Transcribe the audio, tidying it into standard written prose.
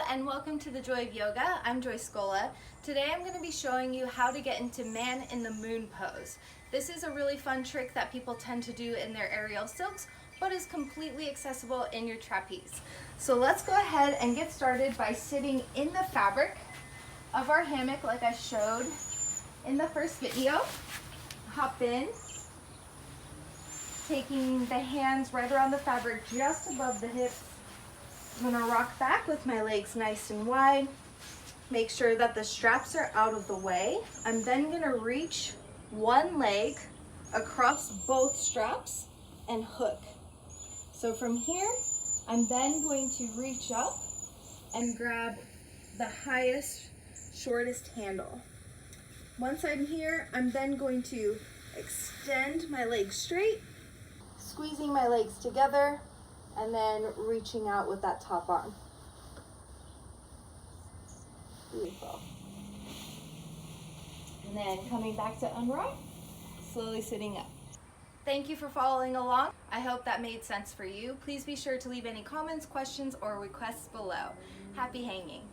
and welcome to the Joy of Yoga. I'm Joy Scola. Today I'm going to be showing you how to get into man in the moon pose. This is a really fun trick that people tend to do in their aerial silks, but is completely accessible in your trapeze. So let's go ahead and get started by sitting in the fabric of our hammock like I showed in the first video. Hop in, taking the hands right around the fabric just above the hips. I'm going to rock back with my legs nice and wide. Make sure that the straps are out of the way. I'm then going to reach one leg across both straps and hook. So from here, I'm then going to reach up and grab the highest, shortest handle. Once I'm here, I'm then going to extend my legs straight, squeezing my legs together, and then reaching out with that top arm. Beautiful. And then coming back to unrock, slowly sitting up. Thank you for following along. I hope that made sense for you. Please be sure to leave any comments, questions, or requests below. Happy hanging.